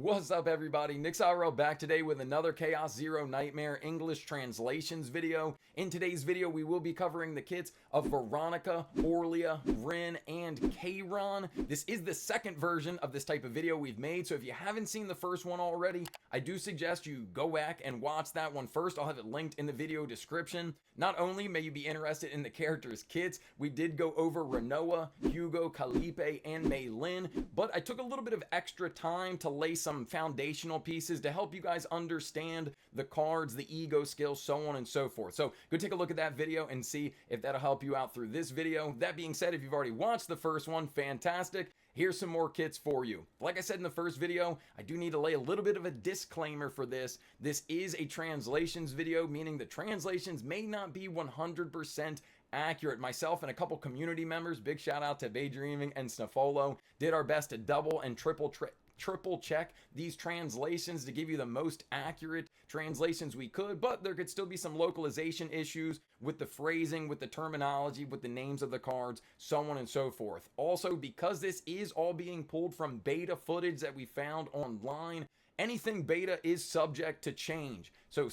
What's up, everybody? Nick's back today with another Chaos Zero Nightmare English translations video. In today's video, we will be covering the kits of Veronica, Orlea, Rin, and Kayron. This is the second version of this type of video we've made, so if you haven't seen the first one already, I do suggest you go back and watch that one first. I'll have it linked in the video description. Not only may you be interested in the characters' kits, we did go over Renoa, Hugo, Khalipe, and Lin, but I took a little bit of extra time to lay some foundational pieces to help you guys understand the cards, the ego skills, so on and so forth. So go take a look at that video and see if that'll help you out through this video. That being said, if you've already watched the first one, fantastic. Here's some more kits for you. Like I said in the first video, I do need to lay a little bit of a disclaimer for this. This is a translations video, meaning the translations may not be 100% accurate. Myself and a couple community members, big shout out to Daydreaming and Snafolo, did our best to double and triple check these translations to give you the most accurate translations we could, but there could still be some localization issues with the phrasing, with the terminology, with the names of the cards, so on and so forth. Also, because this is all being pulled from beta footage that we found online, anything beta is subject to change. So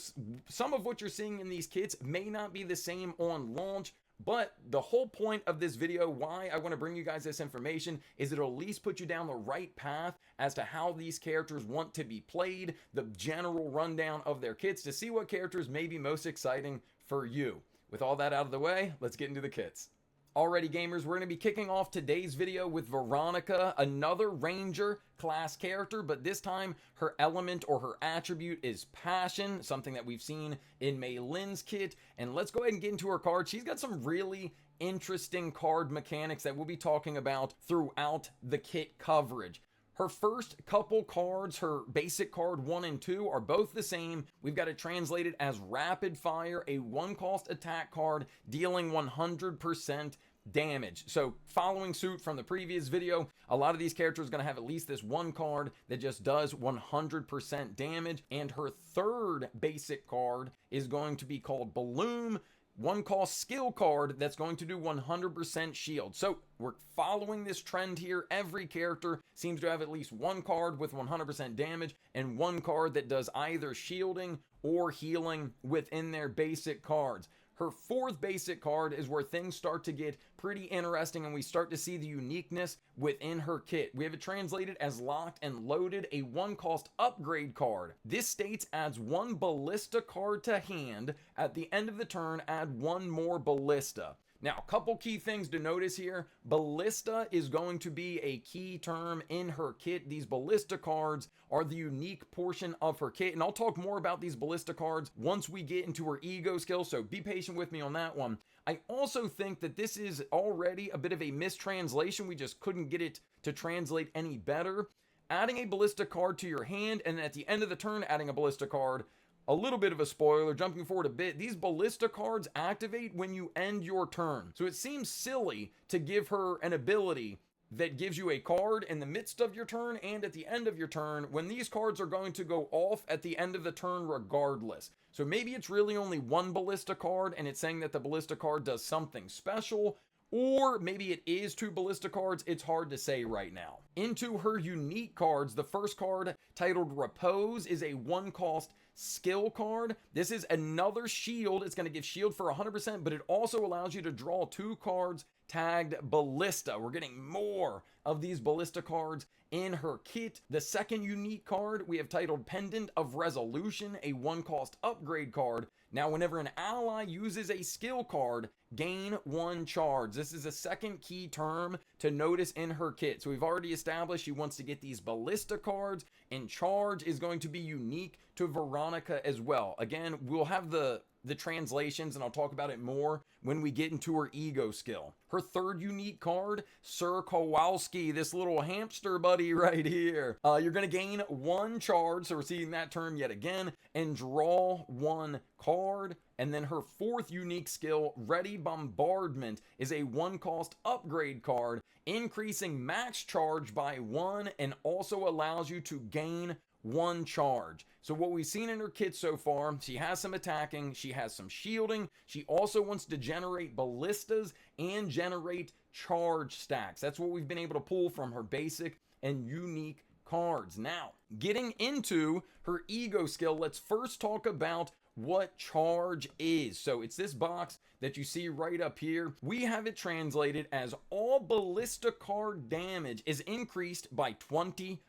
some of what you're seeing in these kits may not be the same on launch, but the whole point of this video, why I want to bring you guys this information, is it'll at least put you down the right path as to how these characters want to be played, the general rundown of their kits, to see what characters may be most exciting for you. With all that out of the way, let's get into the kits. Alrighty, gamers, we're going to be kicking off today's video with Veronica, another Ranger class character, but this time her element or her attribute is passion, something that we've seen in Lin's kit. And let's go ahead and get into her card. She's got some really interesting card mechanics that we'll be talking about throughout the kit coverage. Her first couple cards, her basic card 1 and 2, are both the same. We've got it translated as Rapid Fire, a 1-cost attack card dealing 100% damage. So following suit from the previous video, a lot of these characters are going to have at least this one card that just does 100% damage. And her third basic card is going to be called Bloom, 1-cost skill card that's going to do 100% shield. So we're following this trend here. Every character seems to have at least one card with 100% damage and one card that does either shielding or healing within their basic cards. Her fourth basic card is where things start to get pretty interesting and we start to see the uniqueness within her kit. We have it translated as Locked and Loaded, a 1-cost upgrade card. This states adds 1 ballista card to hand. At the end of the turn, add 1 more ballista. Now, a couple key things to notice here. Ballista is going to be a key term in her kit. These ballista cards are the unique portion of her kit, and I'll talk more about these ballista cards once we get into her ego skill, so be patient with me on that one. I also think that this is already a bit of a mistranslation. We just couldn't get it to translate any better. Adding a ballista card to your hand, and at the end of the turn, adding a ballista card. A little bit of a spoiler, jumping forward a bit, these ballista cards activate when you end your turn. So it seems silly to give her an ability that gives you a card in the midst of your turn and at the end of your turn when these cards are going to go off at the end of the turn regardless. So maybe it's really only 1 ballista card and it's saying that the ballista card does something special, or maybe it is 2 ballista cards. It's hard to say right now. Into her unique cards, the first card, titled Repose, is a 1-cost skill card. This is another shield. It's going to give shield for 100%, but it also allows you to draw 2 cards tagged Ballista. We're getting more of these ballista cards in her kit. The second unique card we have titled Pendant of Resolution, a 1-cost upgrade card. Now, whenever an ally uses a skill card, gain 1 charge. This is a second key term to notice in her kit. So we've already established she wants to get these ballista cards, and charge is going to be unique to Veronica as well. Again, we'll have the translations, and I'll talk about it more when we get into her ego skill. Her third unique card, Sir Kowalski, this little hamster buddy right here. You're going to gain 1 charge, so we're seeing that term yet again, and draw 1 card. And then her fourth unique skill, Ready Bombardment, is a 1-cost upgrade card, increasing max charge by 1 and also allows you to gain 1 charge. So what we've seen in her kit so far, she has some attacking, she has some shielding, she also wants to generate ballistas and generate charge stacks. That's what we've been able to pull from her basic and unique cards. Now, getting into her Ego Skill, let's first talk about what charge is. So it's this box that you see right up here. We have it translated as all ballista card damage is increased by 20%.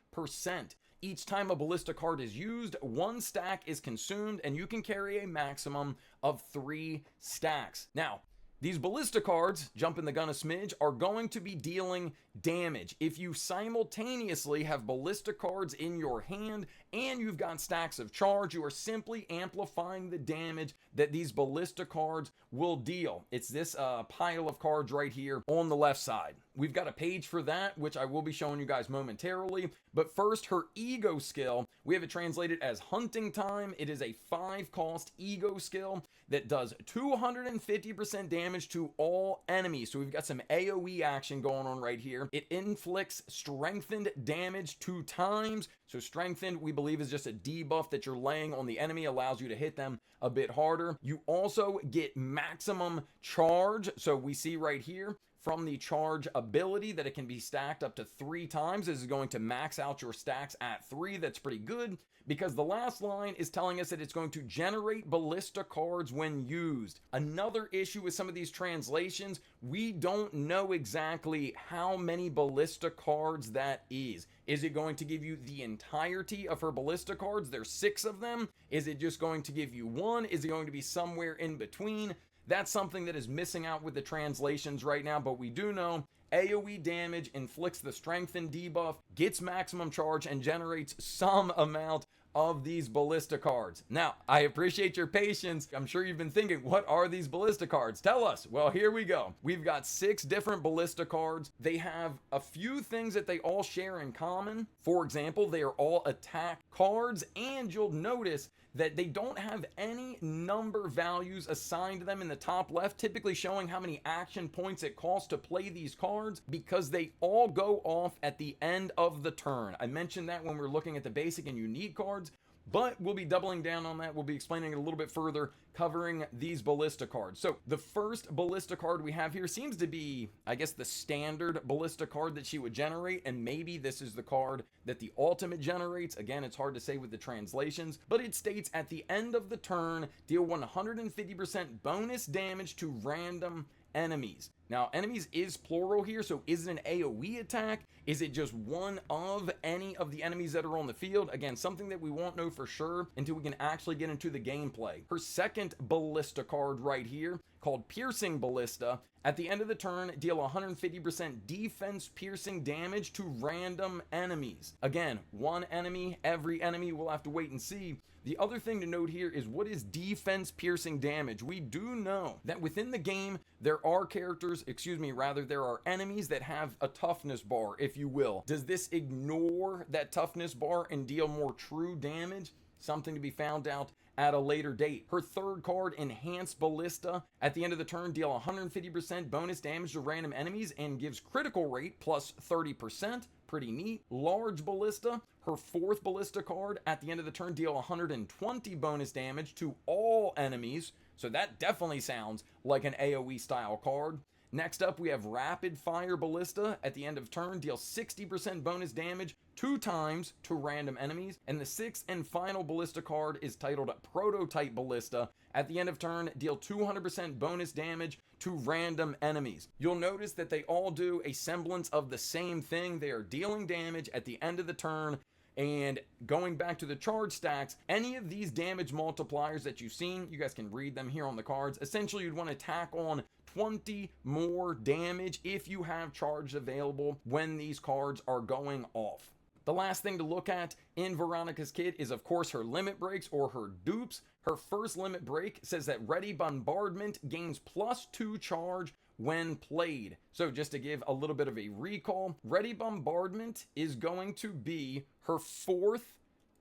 Each time a ballista card is used, 1 stack is consumed, and you can carry a maximum of 3 stacks. Now, these ballista cards, jumping the gun a smidge, are going to be dealing damage. If you simultaneously have ballista cards in your hand and you've got stacks of charge, you are simply amplifying the damage that these ballista cards will deal. It's this pile of cards right here on the left side. We've got a page for that, which I will be showing you guys momentarily. But first, her Ego Skill. We have it translated as Hunting Time. It is a 5-cost Ego Skill that does 250% damage to all enemies. So we've got some AoE action going on right here. It inflicts strengthened damage 2 times. So strengthened, we believe, is just a debuff that you're laying on the enemy, allows you to hit them a bit harder. You also get maximum charge. So we see right here from the charge ability that it can be stacked up to 3 times. This is going to max out your stacks at 3. That's pretty good, because the last line is telling us that it's going to generate ballista cards when used. Another issue with some of these translations, we don't know exactly how many ballista cards that is. Is it going to give you the entirety of her ballista cards? There's 6 of them. Is it just going to give you 1? Is it going to be somewhere in between? That's something that is missing out with the translations right now, but we do know AoE damage inflicts the strengthen debuff, gets maximum charge, and generates some amount of these ballista cards. Now, I appreciate your patience. I'm sure you've been thinking, what are these ballista cards? Tell us. Well, here we go. We've got 6 different ballista cards. They have a few things that they all share in common. For example, they are all attack cards, and you'll notice that they don't have any number values assigned to them in the top left, typically showing how many action points it costs to play these cards, because they all go off at the end of the turn. I mentioned that when we were looking at the basic and unique cards, but we'll be doubling down on that. We'll be explaining it a little bit further, covering these ballista cards. So the first ballista card we have here seems to be, I guess, the standard ballista card that she would generate, and maybe this is the card that the ultimate generates. Again, it's hard to say with the translations, but it states at the end of the turn, deal 150% bonus damage to random enemies. Now, enemies is plural here, so is it an AoE attack? Is it just one of any of the enemies that are on the field? Again, something that we won't know for sure until we can actually get into the gameplay. Her second ballista card right here, called Piercing Ballista, at the end of the turn, deal 150% defense piercing damage to random enemies. Again, one enemy, every enemy, we'll have to wait and see. The other thing to note here is, what is defense piercing damage? We do know that within the game, there are there are enemies that have a toughness bar, if you will. Does this ignore that toughness bar and deal more true damage? Something to be found out at a later date. Her third card, Enhanced Ballista, at the end of the turn, deal 150% bonus damage to random enemies and gives critical rate plus 30%. Pretty neat. Large Ballista, her fourth ballista card, at the end of the turn, deal 120 bonus damage to all enemies. So that definitely sounds like an AoE style card. Next up, we have Rapid Fire Ballista. At the end of turn, deal 60% bonus damage 2 times to random enemies. And the sixth and final ballista card is titled Prototype Ballista. At the end of turn, deal 200% bonus damage to random enemies. You'll notice that they all do a semblance of the same thing. They are dealing damage at the end of the turn. And going back to the charge stacks, any of these damage multipliers that you've seen, you guys can read them here on the cards. Essentially, you'd want to tack on 20 more damage if you have charge available when these cards are going off. The last thing to look at in Veronica's kit is, of course, her limit breaks or her dupes. Her first limit break says that Ready Bombardment gains +2 charge when played. So just to give a little bit of a recall, Ready Bombardment is going to be her fourth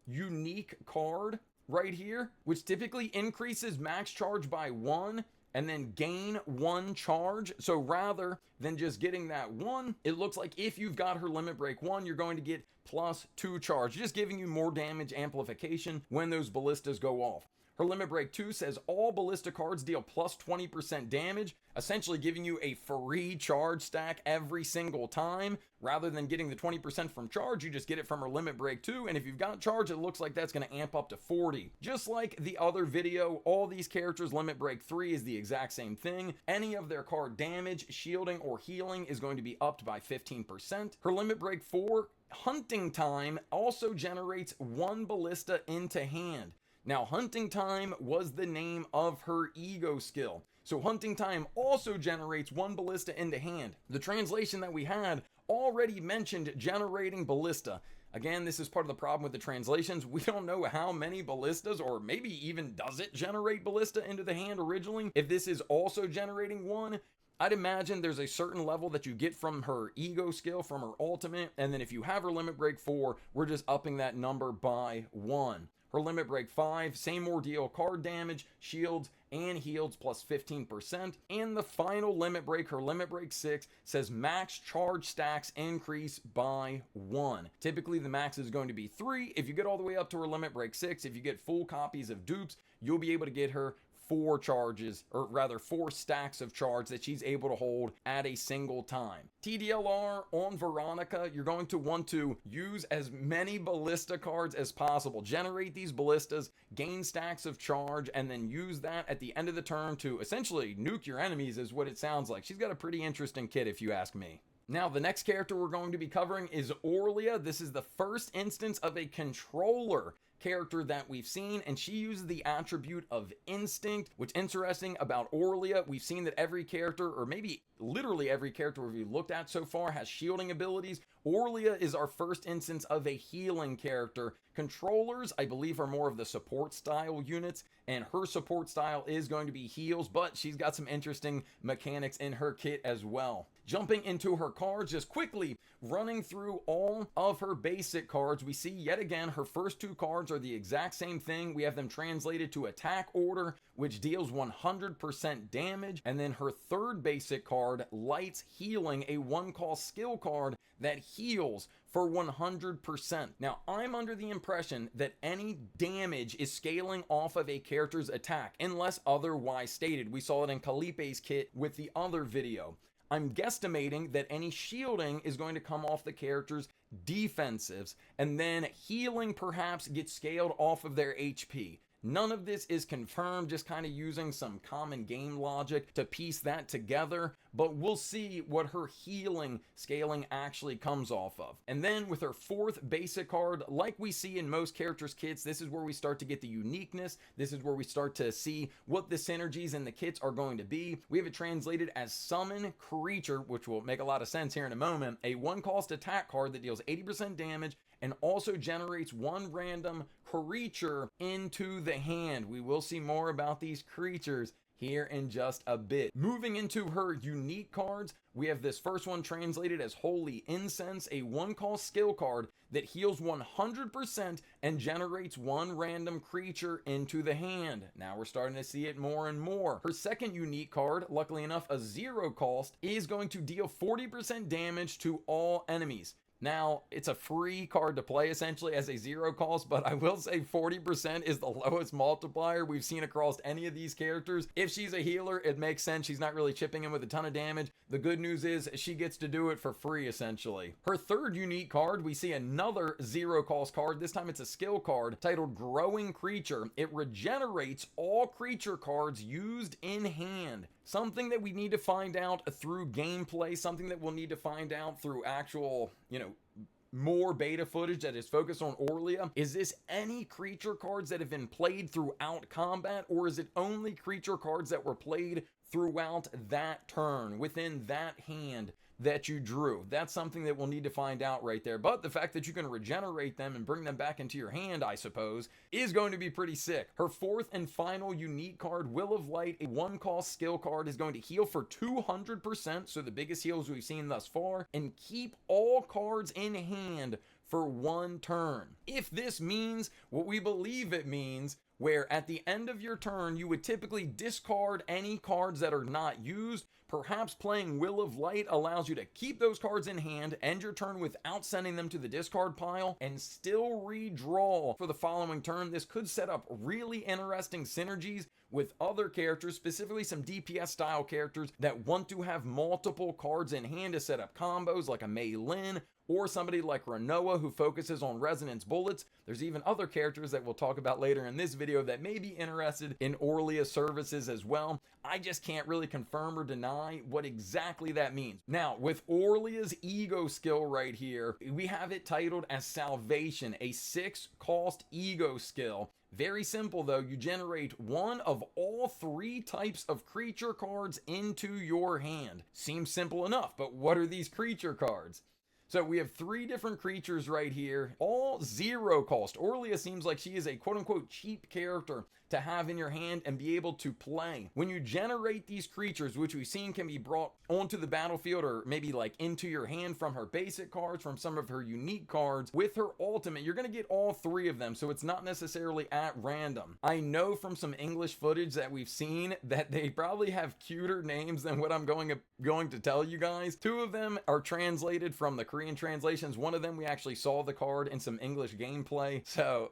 unique card right here, which typically increases max charge by 1 and then gain 1 charge. So rather than just getting that 1, it looks like if you've got her limit break 1, you're going to get +2 charge, just giving you more damage amplification when those ballistas go off. Her limit break 2 says all ballista cards deal plus 20% damage, essentially giving you a free charge stack every single time. Rather than getting the 20% from charge, you just get it from her limit break 2, and if you've got charge, it looks like that's going to amp up to 40. Just like the other video, all these characters' limit break 3 is the exact same thing. Any of their card damage, shielding, or healing is going to be upped by 15%. Her limit break 4, Hunting Time, also generates 1 ballista into hand. Now, Hunting Time was the name of her Ego Skill. So Hunting Time also generates 1 ballista into hand. The translation that we had already mentioned generating ballista. Again, this is part of the problem with the translations. We don't know how many ballistas, or maybe even does it generate ballista into the hand originally. If this is also generating 1, I'd imagine there's a certain level that you get from her Ego Skill, from her ultimate, and then if you have her limit break 4, we're just upping that number by 1. Her limit break 5, same ordeal, card damage, shields, and heals plus 15%. And the final limit break, her limit break 6, says max charge stacks increase by 1. Typically the max is going to be 3. If you get all the way up to her limit break 6, if you get full copies of Dupes, you'll be able to get her 4 charges, or rather 4 stacks of charge that she's able to hold at a single time. TLDR on Veronica, you're going to want to use as many ballista cards as possible. Generate these ballistas, gain stacks of charge, and then use that at the end of the turn to essentially nuke your enemies is what it sounds like. She's got a pretty interesting kit if you ask me. Now, the next character we're going to be covering is Orlea. This is the first instance of a controller character that we've seen, and she uses the attribute of instinct. What's interesting about Orlea, we've seen that every character, or maybe literally every character we've looked at so far, has shielding abilities. Orlea is our first instance of a healing character. Controllers, I believe, are more of the support style units, and her support style is going to be heals, but she's got some interesting mechanics in her kit as well. Jumping into her cards, just quickly running through all of her basic cards, we see yet again her first 2 cards are the exact same thing. We have them translated to attack order, which deals 100% damage, and then her third basic card, Light's Healing, a 1-cost skill card that heals for 100%. Now, I'm under the impression that any damage is scaling off of a character's attack, unless otherwise stated. We saw it in Khalipe's kit with the other video. I'm guesstimating that any shielding is going to come off the character's defensives, and then healing perhaps gets scaled off of their HP. None of this is confirmed, just kind of using some common game logic to piece that together, but we'll see what her healing scaling actually comes off of. And then with her 4th basic card, like we see in most characters' kits, this is where we start to get the uniqueness. This is where we start to see what the synergies in the kits are going to be. We have it translated as Summon Creature, which will make a lot of sense here in a moment. A 1-cost attack card that deals 80% damage and also generates 1 random creature into the hand. We will see more about these creatures here in just a bit. Moving into her unique cards, we have this first one translated as Holy Incense, a 1-cost skill card that heals 100% and generates 1 random creature into the hand. Now we're starting to see it more and more. Her second unique card, luckily enough a 0-cost, is going to deal 40% damage to all enemies. Now, it's a free card to play essentially as a 0-cost, but I will say 40% is the lowest multiplier we've seen across any of these characters. If she's a healer, it makes sense. She's not really chipping in with a ton of damage. The good news is she gets to do it for free essentially. Her third unique card, we see another 0-cost card. This time it's a skill card titled Growing Creature. It regenerates all creature cards used in hand. Something that we need to find out through gameplay, something that we'll need to find out through actual, more beta footage that is focused on Orlea. Is this any creature cards that have been played throughout combat, or is it only creature cards that were played throughout that turn, within that hand that you drew? That's something that we'll need to find out right there. But the fact that you can regenerate them and bring them back into your hand, I suppose, is going to be pretty sick. Her 4th and final unique card, Will of Light, a 1-cost skill card, is going to heal for 200%, so the biggest heals we've seen thus far, and keep all cards in hand for 1 turn. If this means what we believe it means, where at the end of your turn, you would typically discard any cards that are not used. Perhaps playing Will of Light allows you to keep those cards in hand, end your turn without sending them to the discard pile, and still redraw for the following turn. This could set up really interesting synergies with other characters, specifically some DPS style characters that want to have multiple cards in hand to set up combos, like a Mei Lin, or somebody like Renoa who focuses on resonance bullets. There's even other characters that we'll talk about later in this video that may be interested in Orlea services as well. I just can't really confirm or deny what exactly that means. Now, with Orlea's Ego Skill right here, we have it titled as Salvation, a 6-cost Ego Skill. Very simple though, you generate one of all 3 types of creature cards into your hand. Seems simple enough, but what are these creature cards? So we have 3 different creatures right here, all 0 cost. Orlea seems like she is a quote-unquote cheap character to have in your hand and be able to play. When you generate these creatures, which we've seen can be brought onto the battlefield or maybe like into your hand from her basic cards, from some of her unique cards, with her ultimate, you're gonna get all 3 of them, so it's not necessarily at random. I know from some English footage that we've seen that they probably have cuter names than what I'm going to tell you guys. 2 of them are translated from the Korean translations. One of them we actually saw the card in some English gameplay, so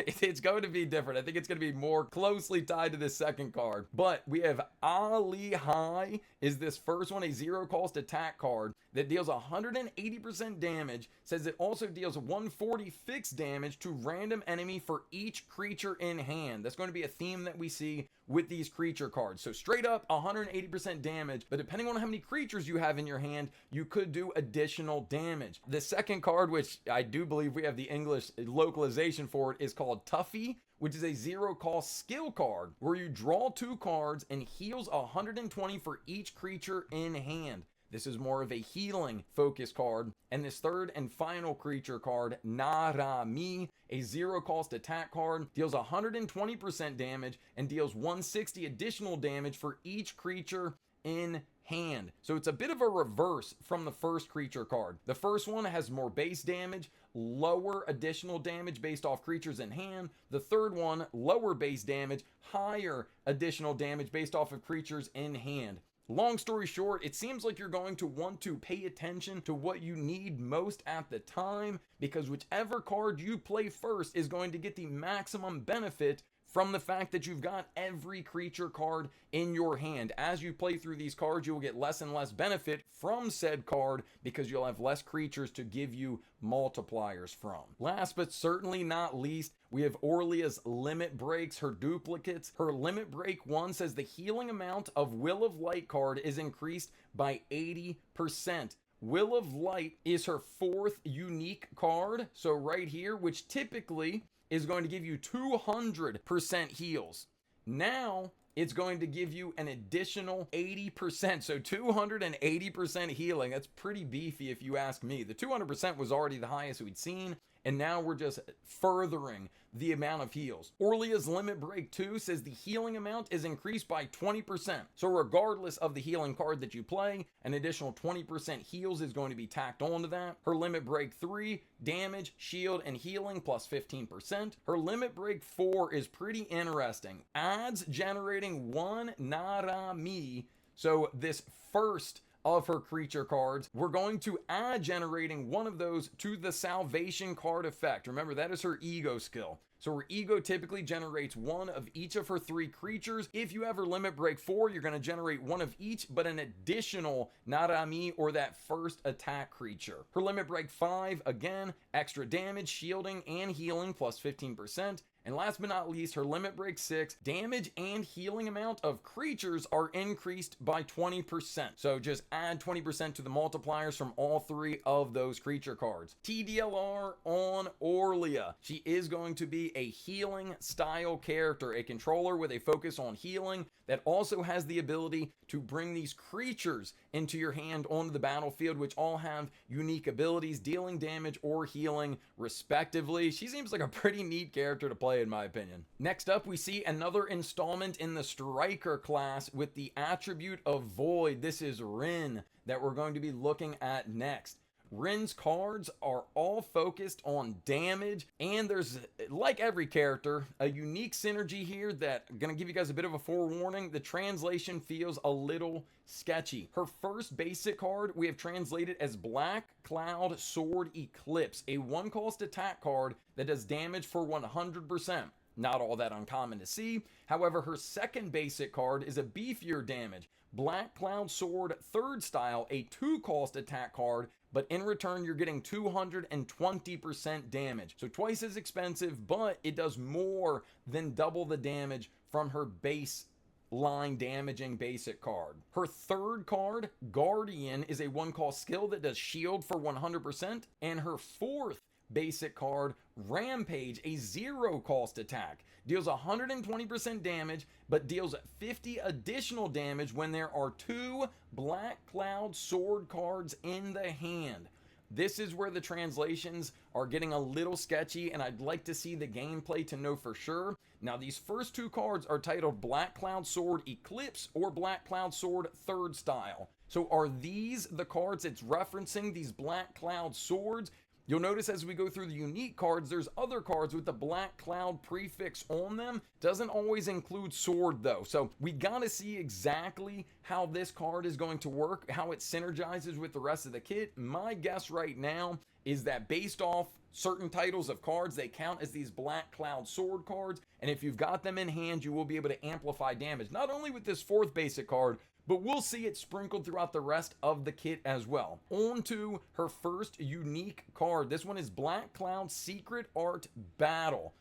it's going to be different. I think it's going to be more closely tied to this second card. But we have Ali High is this first one, a 0-cost attack card that deals 180% damage. Says it also deals 140 fixed damage to random enemy for each creature in hand. That's going to be a theme that we see with these creature cards. So straight up 180% damage, but depending on how many creatures you have in your hand, you could do additional damage. The second card, which I do believe we have the English localization for it, is called Tuffy, which is a 0-cost skill card where you draw 2 cards and heals 120 for each creature in hand. This is more of a healing focus card. And this third and final creature card, Narami, a 0-cost attack card, deals 120% damage and deals 160 additional damage for each creature in hand. So it's a bit of a reverse from the first creature card. The first one has more base damage, lower additional damage based off creatures in hand. The third one, lower base damage, higher additional damage based off of creatures in hand. Long story short, it seems like you're going to want to pay attention to what you need most at the time, because whichever card you play first is going to get the maximum benefit from the fact that you've got every creature card in your hand. As you play through these cards, you will get less and less benefit from said card because you'll have less creatures to give you multipliers from. Last but certainly not least, we have Orlea's limit breaks, her duplicates. Her limit break 1 says the healing amount of Will of Light card is increased by 80%. Will of Light is her 4th unique card. So right here, which typically is going to give you 200% heals. Now it's going to give you an additional 80%. So 280% healing. That's pretty beefy if you ask me. The 200% was already the highest we'd seen, and now we're just furthering the amount of heals. Orlea's limit break 2 says the healing amount is increased by 20%. So regardless of the healing card that you play, an additional 20% heals is going to be tacked onto that. Her limit break 3, damage, shield, and healing plus 15%. Her limit break 4 is pretty interesting. Adds generating 1 Narami. So this first of her creature cards, we're going to add generating one of those to the Salvation card effect. Remember, that is her Ego Skill. So her Ego typically generates 1 of each of her 3 creatures. If you ever limit break 4, you're going to generate 1 of each, but an additional Narami or that first attack creature. Her limit break 5, again, extra damage, shielding, and healing plus 15%. And last but not least, her limit break 6, damage and healing amount of creatures are increased by 20%. So just add 20% to the multipliers from all 3 of those creature cards. TLDR on Orlea. She is going to be a healing style character, a controller with a focus on healing that also has the ability to bring these creatures into your hand onto the battlefield, which all have unique abilities, dealing damage or healing respectively. She seems like a pretty neat character to play, in my opinion. Next up, we see another installment in the Striker class with the attribute of Void. This is Rin that we're going to be looking at next. Rin's cards are all focused on damage, and there's, like every character, a unique synergy here that I'm gonna give you guys a bit of a forewarning. The translation feels a little sketchy. Her first basic card we have translated as Black Cloud Sword Eclipse, a 1-cost attack card that does damage for 100%. Not all that uncommon to see. However, her second basic card is a beefier damage, Black Cloud Sword Third Style, a 2-cost attack card, but in return you're getting 220% damage. So twice as expensive, but it does more than double the damage from her base line damaging basic card. Her third card, Guardian, is a 1-cost skill that does shield for 100%, and her fourth basic card, Rampage, a 0-cost attack, deals 120% damage, but deals 50 additional damage when there are 2 Black Cloud Sword cards in the hand. This is where the translations are getting a little sketchy, and I'd like to see the gameplay to know for sure. Now, these first 2 cards are titled Black Cloud Sword Eclipse or Black Cloud Sword Third Style. So are these the cards it's referencing, these Black Cloud Swords? You'll notice as we go through the unique cards, there's other cards with the Black Cloud prefix on them. Doesn't always include sword though. So we gotta see exactly how this card is going to work, how it synergizes with the rest of the kit. My guess right now is that based off certain titles of cards, they count as these Black Cloud Sword cards. And if you've got them in hand, you will be able to amplify damage, not only with this 4th basic card, but we'll see it sprinkled throughout the rest of the kit as well. On to her first unique card. This one is Black Cloud Secret Art Battle.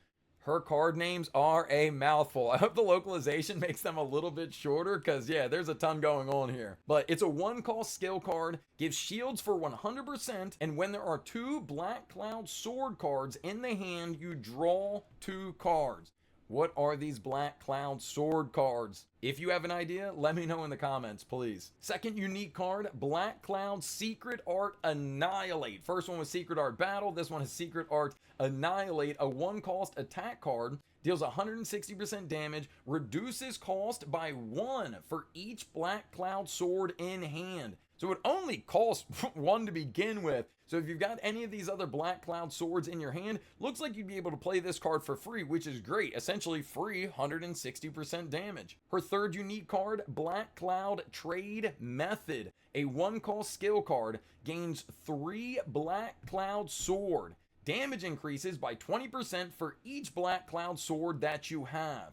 Her card names are a mouthful. I hope the localization makes them a little bit shorter because, yeah, there's a ton going on here. But it's a 1-cost skill card, gives shields for 100%, and when there are 2 Black Cloud Sword cards in the hand, you draw 2 cards. What are these Black Cloud Sword cards? If you have an idea, let me know in the comments, please. Second unique card, Black Cloud Secret Art Annihilate. First one was Secret Art Battle. This one is Secret Art Annihilate, a 1-cost attack card. Deals 160% damage, reduces cost by 1 for each Black Cloud Sword in hand. So it only costs 1 to begin with. So if you've got any of these other Black Cloud Swords in your hand, looks like you'd be able to play this card for free, which is great. Essentially free 160% damage. Her third unique card, Black Cloud Trade Method. A 1-cost skill card, gains 3 Black Cloud Sword. Damage increases by 20% for each Black Cloud Sword that you have.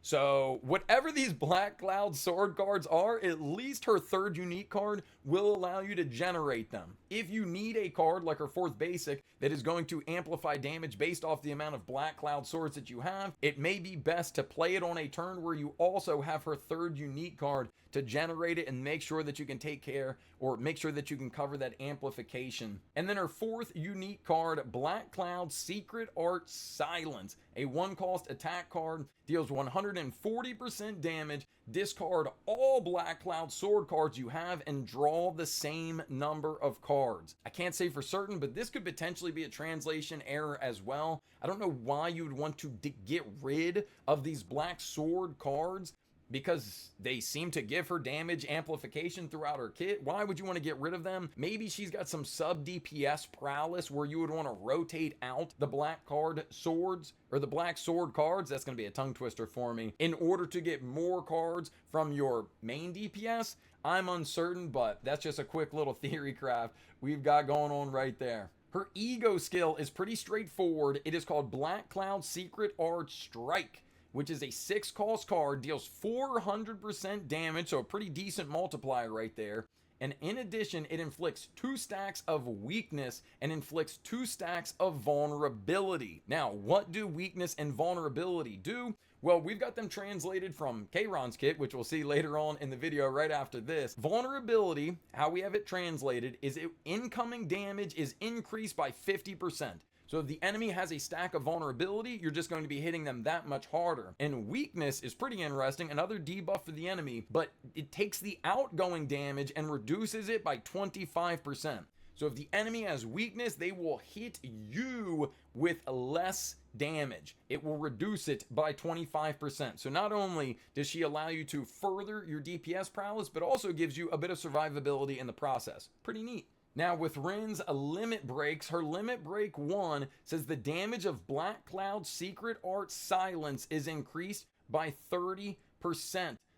So whatever these Black Cloud Sword cards are, at least her third unique card will allow you to generate them. If you need a card like her 4th basic that is going to amplify damage based off the amount of Black Cloud Swords that you have, it may be best to play it on a turn where you also have her third unique card to generate it and make sure that you can take care or make sure that you can cover that amplification. And then her 4th unique card, Black Cloud Secret Art Silence, a 1-cost attack card, deals 140% damage, discard all Black Cloud Sword cards you have and draw the same number of cards. I can't say for certain, but this could potentially be a translation error as well. I don't know why you would want to get rid of these Black Sword cards, because they seem to give her damage amplification throughout her kit. Why would you want to get rid of them? Maybe she's got some sub DPS prowess where you would want to rotate out the Black Card Swords or the Black Sword cards. That's going to be a tongue twister for me. In order to get more cards from your main DPS, I'm uncertain, but that's just a quick little theory craft we've got going on right there. Her Ego Skill is pretty straightforward. It is called Black Cloud Secret Art Strike, which is a 6-cost card, deals 400% damage, so a pretty decent multiplier right there. And in addition, it inflicts 2 stacks of weakness and inflicts 2 stacks of vulnerability. Now, what do weakness and vulnerability do? Well, we've got them translated from Kayron's kit, which we'll see later on in the video right after this. Vulnerability, how we have it translated, is incoming damage is increased by 50%. So if the enemy has a stack of vulnerability, you're just going to be hitting them that much harder. And weakness is pretty interesting, another debuff for the enemy, but it takes the outgoing damage and reduces it by 25%. So if the enemy has weakness, they will hit you with less damage. It will reduce it by 25%. So not only does she allow you to further your DPS prowess, but also gives you a bit of survivability in the process. Pretty neat. Now with Rin's limit breaks, her limit break 1 says the damage of Black Cloud's Secret Art Silence is increased by 30%.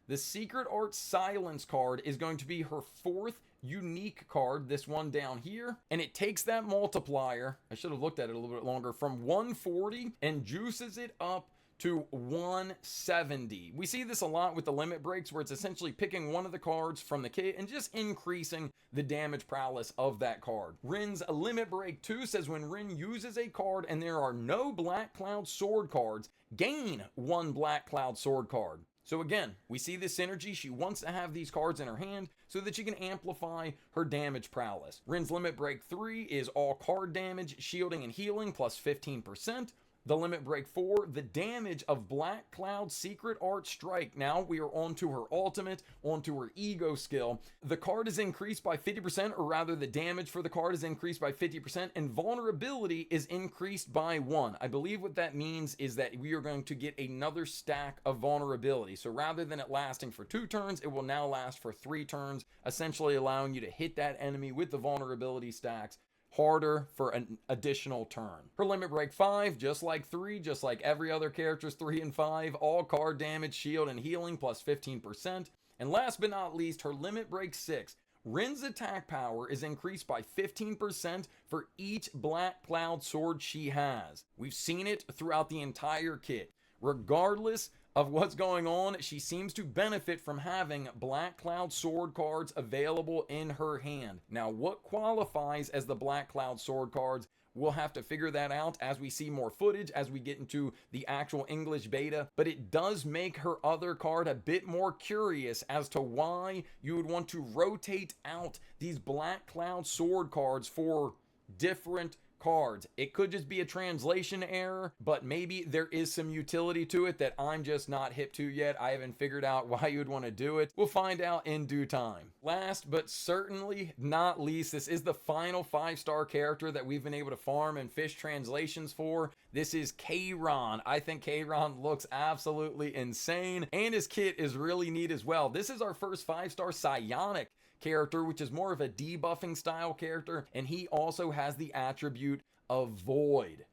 The Secret Art Silence card is going to be her 4th unique card, this one down here, and it takes that multiplier, I should have looked at it a little bit longer, from 140 and juices it up to 170. We see this a lot with the limit breaks where it's essentially picking one of the cards from the kit and just increasing the damage prowess of that card. Rin's limit break 2 says when Rin uses a card and there are no Black Cloud sword cards, gain 1 Black Cloud sword card. So again, we see this synergy. She wants to have these cards in her hand so that she can amplify her damage prowess. Rin's limit break 3 is all card damage, shielding, and healing plus 15%. The limit break 4, the damage of Black Cloud Secret Art Strike. Now we are on to her ultimate, onto her Ego Skill. The card is increased by 50%, or rather the damage for the card is increased by 50%, and vulnerability is increased by 1. I believe what that means is that we are going to get another stack of vulnerability. So rather than it lasting for 2 turns, it will now last for 3 turns, essentially allowing you to hit that enemy with the vulnerability stacks harder for an additional turn. Her limit break 5, just like 3, just like every other character's 3 and 5, all card damage, shield, and healing plus 15%. And last but not least, her limit break 6. Rin's attack power is increased by 15% for each Black Cloud sword she has. We've seen it throughout the entire kit. Regardless of what's going on, she seems to benefit from having Black Cloud sword cards available in her hand. Now, what qualifies as the Black Cloud sword cards? We'll have to figure that out as we see more footage, as we get into the actual English beta, but it does make her other card a bit more curious as to why you would want to rotate out these Black Cloud sword cards for different cards. It could just be a translation error, but maybe there is some utility to it that I'm just not hip to yet. I haven't figured out why you would want to do it. We'll find out in due time. Last but certainly not least, this is the final 5-star character that we've been able to farm and fish translations for. This is Kayron. I think Kayron looks absolutely insane, and his kit is really neat as well. This is our first 5-star psionic character, which is more of a debuffing style character, and he also has the attribute of Void.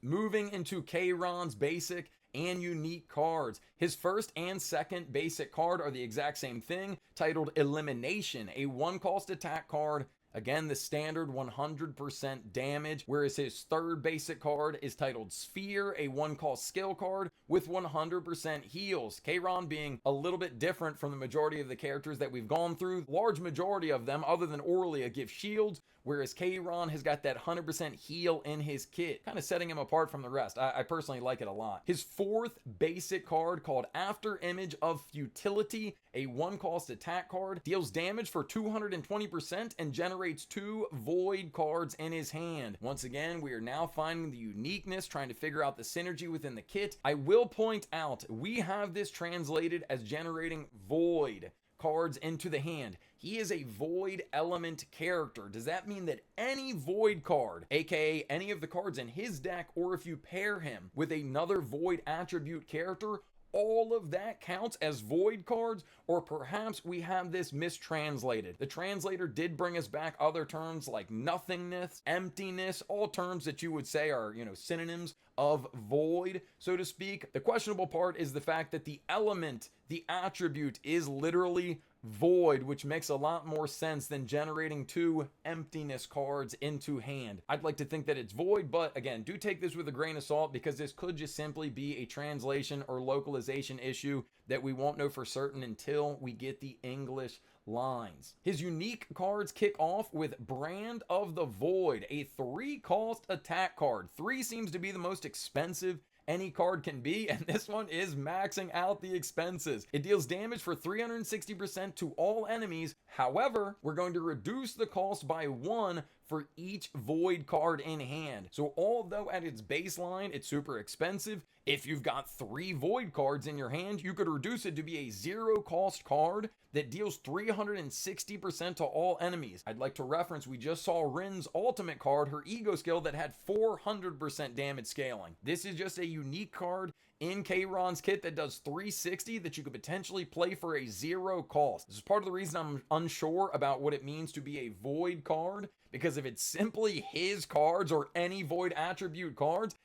Moving into Kayron's basic and unique cards. His first and second basic card are the exact same thing, titled Elimination, a 1-cost attack card. Again, the standard 100% damage, whereas his third basic card is titled Sphere, a 1-cost skill card with 100% heals. Kayron being a little bit different from the majority of the characters that we've gone through. Large majority of them, other than Orlea, give shields, whereas Kayron has got that 100% heal in his kit, kind of setting him apart from the rest. I personally like it a lot. His fourth basic card, called After Image of Futility, a 1-cost attack card, deals damage for 220% and generates 2 void cards in his hand. Once again, we are now finding the uniqueness, trying to figure out the synergy within the kit. I will point out, we have this translated as generating void cards into the hand. He is a void element character. Does that mean that any void card, aka any of the cards in his deck, or if you pair him with another void attribute character, all of that counts as void cards? Or perhaps we have this mistranslated. The translator did bring us back other terms like nothingness, emptiness, all terms that you would say are, synonyms of void, so to speak. The questionable part is the fact that the element, the attribute, is literally void, which makes a lot more sense than generating 2 emptiness cards into hand. I'd like to think that it's void, but again, do take this with a grain of salt, because this could just simply be a translation or localization issue that we won't know for certain until we get the English lines. His unique cards kick off with Brand of the Void, a 3-cost attack card. 3 seems to be the most expensive any card can be, and this one is maxing out the expenses. It deals damage for 360% to all enemies. However, we're going to reduce the cost by 1 for each void card in hand. So although at its baseline it's super expensive, if you've got 3 void cards in your hand, you could reduce it to be a 0 cost card that deals 360% to all enemies. I'd like to reference, we just saw Rin's ultimate card, her Ego Skill, that had 400% damage scaling. This is just a unique card in Kayron's kit that does 360 that you could potentially play for a 0 cost. This is part of the reason I'm unsure about what it means to be a void card, because if it's simply his cards or any void attribute cards,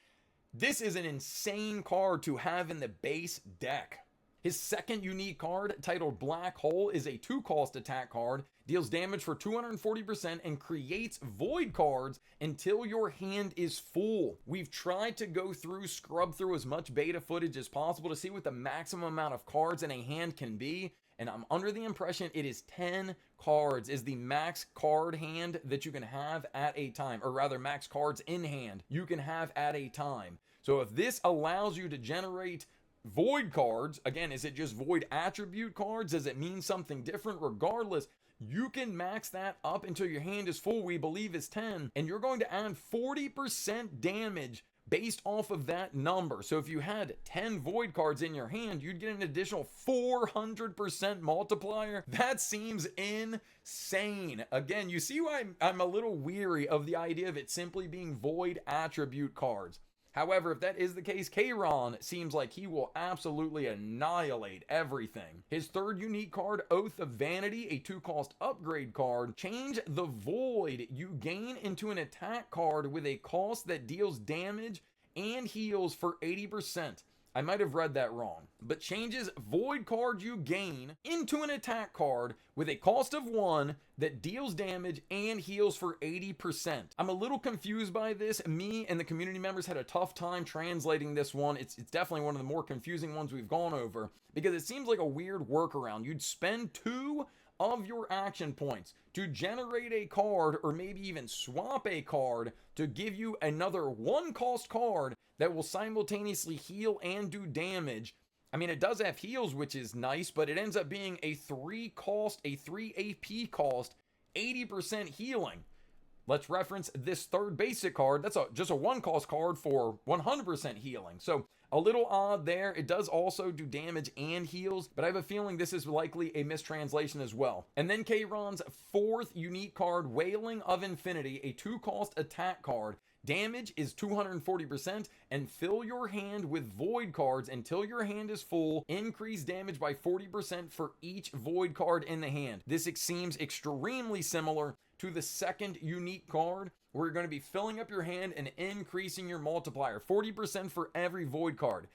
this is an insane card to have in the base deck. His second unique card, titled Black Hole, is a 2-cost attack card, deals damage for 240%, and creates void cards until your hand is full. We've tried to scrub through as much beta footage as possible to see what the maximum amount of cards in a hand can be, and I'm under the impression it is 10 cards is the max card hand that you can have at a time, or rather max cards in hand you can have at a time. So if this allows you to generate void cards, again, is it just void attribute cards? Does it mean something different? Regardless, you can max that up until your hand is full, we believe is 10, and you're going to add 40% damage based off of that number. So if you had 10 void cards in your hand, you'd get an additional 400% multiplier. That seems insane. Again, you see why I'm a little weary of the idea of it simply being void attribute cards. However, if that is the case, Kayron seems like he will absolutely annihilate everything. His third unique card, Oath of Vanity, a 2-cost upgrade card, change the void you gain into an attack card with a cost that deals damage and heals for 80%. I might have read that wrong, but changes void card you gain into an attack card with a cost of 1 that deals damage and heals for 80%. I'm a little confused by this. Me and the community members had a tough time translating this one. It's definitely one of the more confusing ones we've gone over, because it seems like a weird workaround. You'd spend 2 of your action points to generate a card, or maybe even swap a card to give you another 1-cost card that will simultaneously heal and do damage. I mean, it does have heals, which is nice, but it ends up being a 3 AP cost, 80% healing. Let's reference this third basic card. That's just a 1-cost card for 100% healing. So a little odd there. It does also do damage and heals, but I have a feeling this is likely a mistranslation as well. And then Kayron's fourth unique card, Wailing of Infinity, a 2-cost attack card. Damage is 240%, and fill your hand with void cards until your hand is full. Increase damage by 40% for each void card in the hand. This seems extremely similar to the second unique card, where you're going to be filling up your hand and increasing your multiplier, 40% for every void card.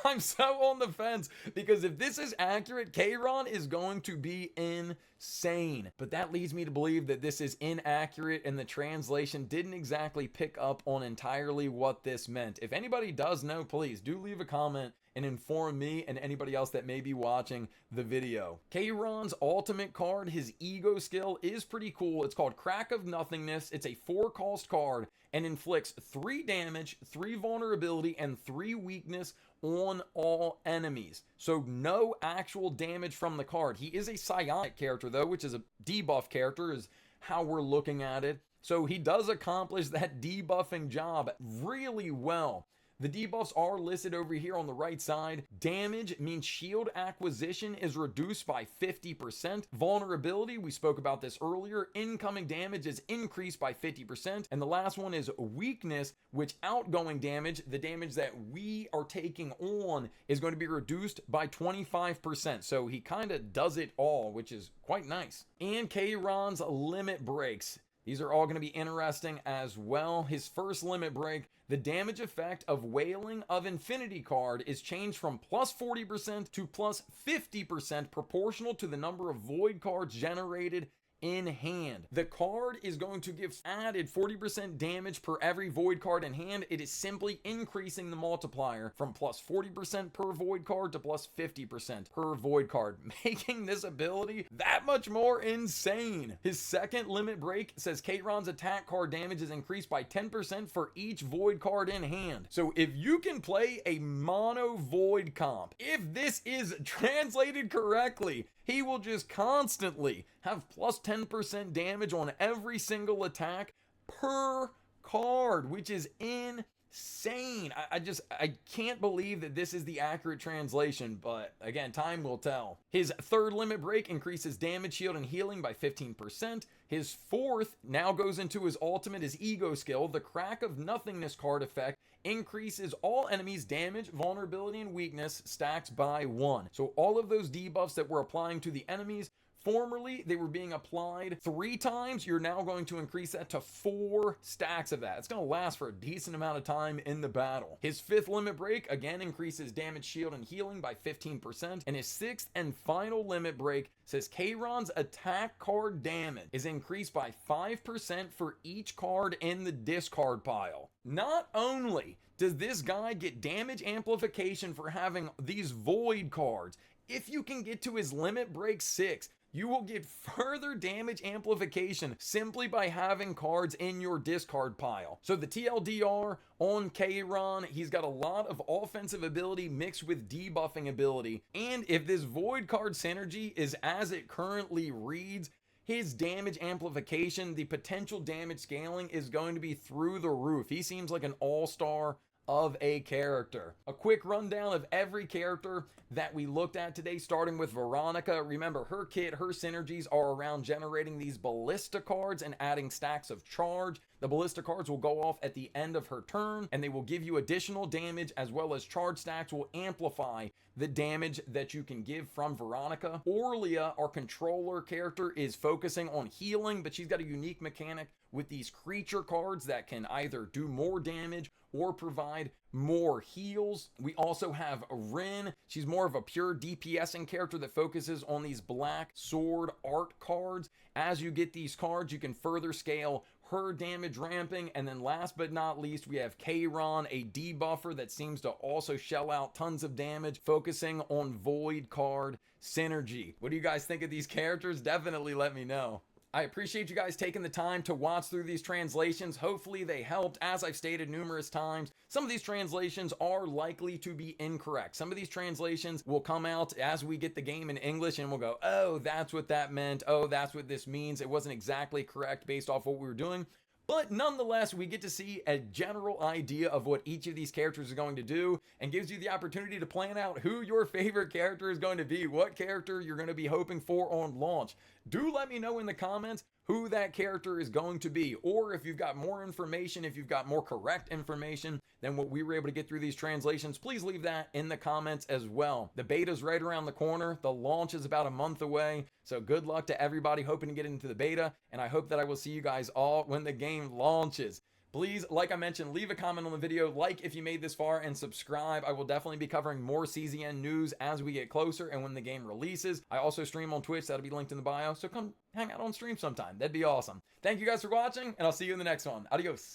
I'm so on the fence, because if this is accurate, Kayron is going to be insane. But that leads me to believe that this is inaccurate, and the translation didn't exactly pick up on entirely what this meant. If anybody does know, please do leave a comment and inform me and anybody else that may be watching the video. Kayron's ultimate card, his Ego Skill, is pretty cool. It's called Crack of Nothingness. It's a 4-cost card and inflicts 3 damage, 3 vulnerability, and 3 weakness on all enemies. So no actual damage from the card. He is a psionic character though, which is a debuff character, is how we're looking at it. So he does accomplish that debuffing job really well. The debuffs are listed over here on the right side. Damage means shield acquisition is reduced by 50%. Vulnerability, we spoke about this earlier. Incoming damage is increased by 50%. And the last one is weakness, which outgoing damage, the damage that we are taking on, is going to be reduced by 25%. So he kind of does it all, which is quite nice. And Kayron's limit breaks. These are all going to be interesting as well. His first limit break, the damage effect of Wailing of Infinity card is changed from plus 40% to plus 50% proportional to the number of void cards generated in hand. The card is going to give added 40% damage per every void card in hand. It is simply increasing the multiplier from plus 40% per void card to plus 50% per void card, making this ability that much more insane. His second limit break says Kayron's attack card damage is increased by 10% for each void card in hand. So if you can play a mono void comp, if this is translated correctly, he will just constantly have plus 10% damage on every single attack per card, which is insane. I can't believe that this is the accurate translation, but again, time will tell. His third limit break increases damage, shield, and healing by 15%. His fourth now goes into his ultimate, his Ego Skill. The Crack of Nothingness card effect increases all enemies' damage, vulnerability, and weakness stacks by 1. So all of those debuffs that we're applying to the enemies, formerly they were being applied 3 times, you're now going to increase that to 4 stacks of that. It's going to last for a decent amount of time in the battle. His 5th limit break again increases damage, shield, and healing by 15%, and his 6th and final limit break says Kayron's attack card damage is increased by 5% for each card in the discard pile. Not only does this guy get damage amplification for having these void cards, if you can get to his limit break 6, you will get further damage amplification simply by having cards in your discard pile. So the TLDR on Kayron, he's got a lot of offensive ability mixed with debuffing ability. And if this void card synergy is as it currently reads, his damage amplification, the potential damage scaling is going to be through the roof. He seems like an all-star of a character. A quick rundown of every character that we looked at today, starting with Veronica. Remember, her kit, her synergies are around generating these ballista cards and adding stacks of charge. The ballista cards will go off at the end of her turn, and they will give you additional damage, as well as charge stacks will amplify the damage that you can give from Veronica. Orlea, our controller character, is focusing on healing, but she's got a unique mechanic with these creature cards that can either do more damage or provide more heals. We also have Rin. She's more of a pure DPSing character that focuses on these black sword art cards. As you get these cards, you can further scale her damage ramping. And then last but not least, we have Kayron, a debuffer that seems to also shell out tons of damage, focusing on void card synergy. What do you guys think of these characters? Definitely let me know. I appreciate you guys taking the time to watch through these translations. Hopefully they helped. As I've stated numerous times, some of these translations are likely to be incorrect. Some of these translations will come out as we get the game in English and we'll go, oh, that's what that meant. Oh, that's what this means. It wasn't exactly correct based off what we were doing. But nonetheless, we get to see a general idea of what each of these characters are going to do, and gives you the opportunity to plan out who your favorite character is going to be, what character you're going to be hoping for on launch. Do let me know in the comments who that character is going to be, or if you've got more information, if you've got more correct information than what we were able to get through these translations, please leave that in the comments as well. The beta's right around the corner. The launch is about a month away. So good luck to everybody hoping to get into the beta, and I hope that I will see you guys all when the game launches. Please, like I mentioned, leave a comment on the video, like if you made this far, and subscribe. I will definitely be covering more CZN news as we get closer and when the game releases. I also stream on Twitch. That'll be linked in the bio, so come hang out on stream sometime. That'd be awesome. Thank you guys for watching, and I'll see you in the next one. Adios.